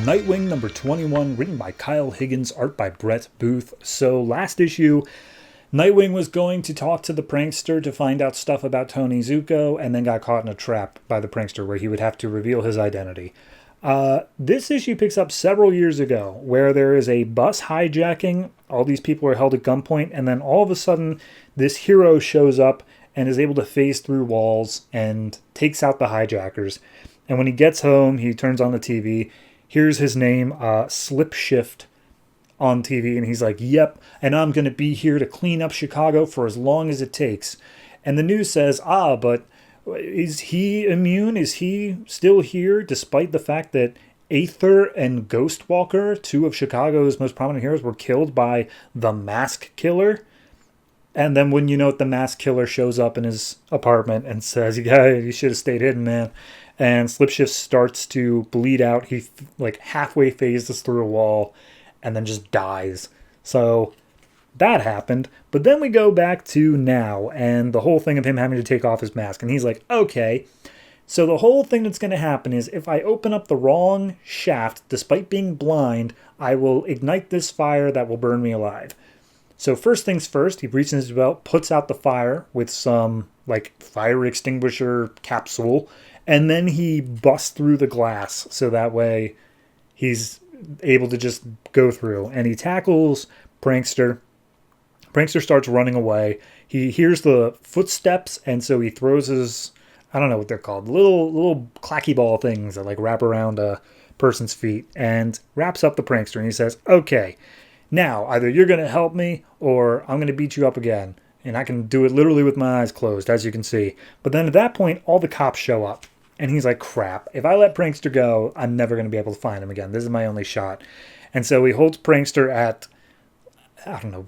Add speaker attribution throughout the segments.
Speaker 1: Nightwing number 21, written by Kyle Higgins, art by Brett Booth. So last issue, Nightwing was going to talk to the prankster to find out stuff about Tony Zuko, and then got caught in a trap by the prankster where he would have to reveal his identity. This issue picks up several years ago, where there is a bus hijacking. All these people are held at gunpoint, and then all of a sudden, this hero shows up and is able to phase through walls and takes out the hijackers. And when he gets home, he turns on the TV. Here's his name, Slip Shift, on TV, and he's like, yep, and I'm going to be here to clean up Chicago for as long as it takes. And the news says, but is he immune? Is he still here, despite the fact that Aether and Ghostwalker, two of Chicago's most prominent heroes, were killed by the Mask Killer? And then when you know it, the Mask Killer shows up in his apartment and says, yeah, you should have stayed hidden, man. And Slipshift starts to bleed out. He halfway phases through a wall and then just dies. So that happened. But then we go back to now and the whole thing of him having to take off his mask. And he's like, okay, so the whole thing that's going to happen is if I open up the wrong shaft, despite being blind, I will ignite this fire that will burn me alive. So first things first, he reaches in his belt, puts out the fire with some fire extinguisher capsule, and then he busts through the glass so that way he's able to just go through. And he tackles Prankster. Prankster starts running away. He hears the footsteps, and so he throws his, I don't know what they're called, little clacky ball things that wrap around a person's feet, and wraps up the Prankster. And he says, okay, now either you're going to help me or I'm going to beat you up again. And I can do it literally with my eyes closed, as you can see. But then at that point, all the cops show up. And he's like, crap, if I let Prankster go, I'm never going to be able to find him again. This is my only shot. And so he holds Prankster at,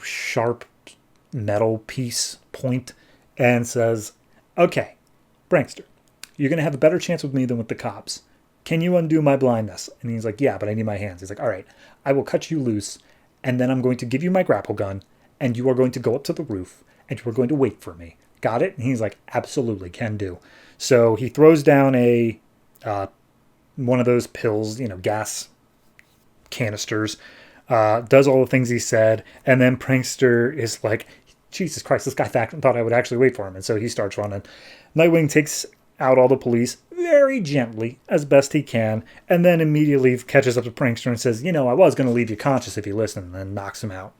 Speaker 1: sharp metal piece point and says, okay, Prankster, you're going to have a better chance with me than with the cops. Can you undo my blindness? And he's like, yeah, but I need my hands. He's like, all right, I will cut you loose, and then I'm going to give you my grapple gun, and you are going to go up to the roof, and you are going to wait for me. Got it? And he's like, absolutely, can do. So he throws down a one of those pills, gas canisters, does all the things he said, and then Prankster is like, Jesus Christ, this guy thought I would actually wait for him, and so he starts running. Nightwing takes out all the police very gently, as best he can, and then immediately catches up to Prankster and says, I was going to leave you conscious if you listen, and then knocks him out.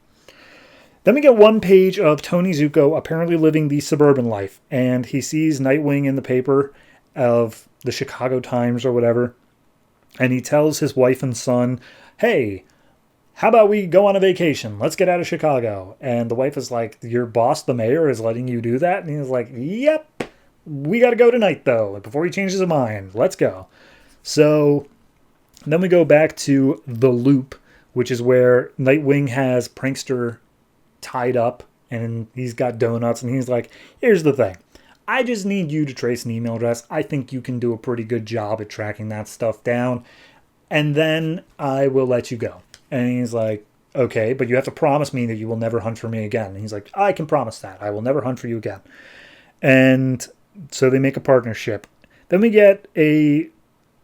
Speaker 1: Then we get one page of Tony Zuko apparently living the suburban life, and he sees Nightwing in the paper of the Chicago Times or whatever, and he tells his wife and son, hey, how about we go on a vacation? Let's get out of Chicago. And the wife is like, your boss, the mayor, is letting you do that? And he's like, yep, we got to go tonight, though, before he changes his mind. Let's go. So then we go back to the loop, which is where Nightwing has Prankster tied up and he's got donuts, and he's like, here's the thing, I just need you to trace an email address. I think you can do a pretty good job at tracking that stuff down, and then I will let you go. And he's like, okay, but you have to promise me that you will never hunt for me again. And he's like, I can promise that I will never hunt for you again. And so they make a partnership. Then we get a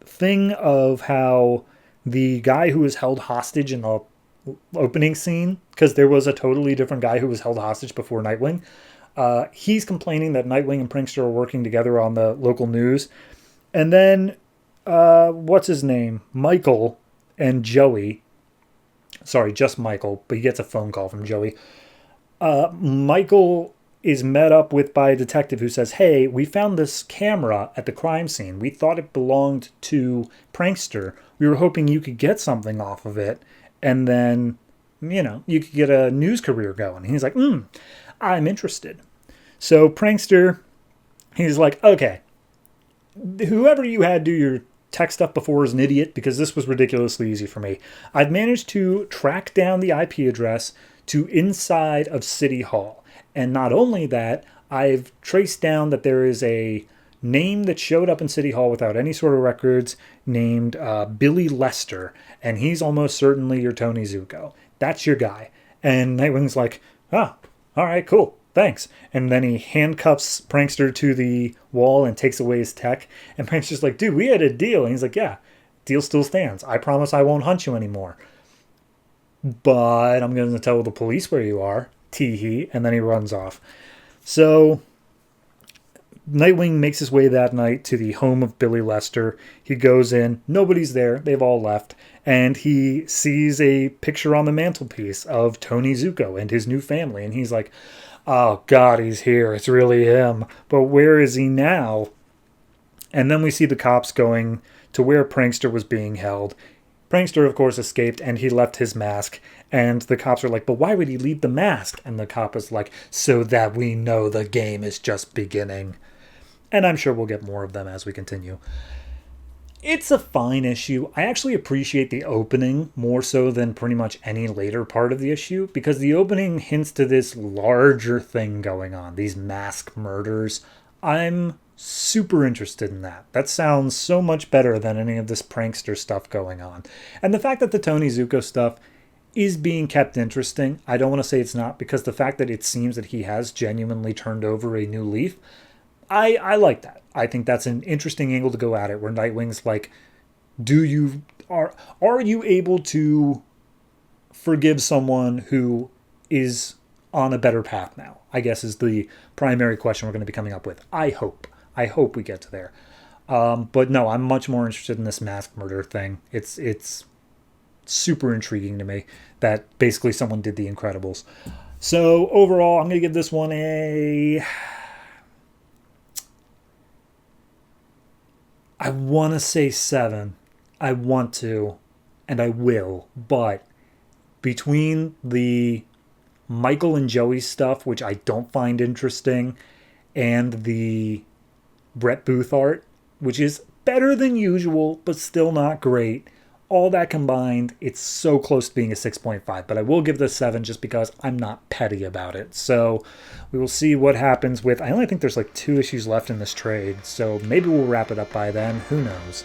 Speaker 1: thing of how the guy who was held hostage in the opening scene, because there was a totally different guy who was held hostage before Nightwing. He's complaining that Nightwing and Prankster are working together on the local news. And then, what's his name? Michael and Joey. Sorry, just Michael, but he gets a phone call from Joey. Michael is met up with by a detective who says, hey, we found this camera at the crime scene. We thought it belonged to Prankster. We were hoping you could get something off of it, and then, you could get a news career going. And he's like, I'm interested. So Prankster, he's like, okay, whoever you had do your tech stuff before is an idiot, because this was ridiculously easy for me. I've managed to track down the IP address to inside of City Hall. And not only that, I've traced down that there is a name that showed up in City Hall without any sort of records named Billy Lester, and he's almost certainly your Tony Zuko. That's your guy. And Nightwing's like, all right, cool, thanks. And then he handcuffs Prankster to the wall and takes away his tech. And Prankster's like, dude, we had a deal. And he's like, yeah, deal still stands. I promise I won't hunt you anymore. But I'm going to tell the police where you are. Tee-hee. And then he runs off. So Nightwing makes his way that night to the home of Billy Lester. He goes in. Nobody's there. They've all left. And he sees a picture on the mantelpiece of Tony Zuko and his new family. And he's like, oh, God, he's here. It's really him. But where is he now? And then we see the cops going to where Prankster was being held. Prankster, of course, escaped, and he left his mask. And the cops are like, but why would he leave the mask? And the cop is like, so that we know the game is just beginning. And I'm sure we'll get more of them as we continue. It's a fine issue. I actually appreciate the opening more so than pretty much any later part of the issue, because the opening hints to this larger thing going on, these mask murders. I'm super interested in that. That sounds so much better than any of this prankster stuff going on. And the fact that the Tony Zuko stuff is being kept interesting, I don't want to say it's not, because the fact that it seems that he has genuinely turned over a new leaf, I like that. I think that's an interesting angle to go at it, where Nightwing's like, are you able to forgive someone who is on a better path now? I guess is the primary question we're going to be coming up with. I hope we get to there. But no, I'm much more interested in this mask murder thing. It's super intriguing to me that basically someone did The Incredibles. So overall, I'm going to give this one I want to say 7. I want to, and I will, but between the Michael and Joey stuff, which I don't find interesting, and the Brett Booth art, which is better than usual, but still not great, all that combined, it's so close to being a 6.5, but I will give this 7 just because I'm not petty about it. So we will see what happens with, I only think there's like 2 issues left in this trade, so maybe we'll wrap it up by then. Who knows?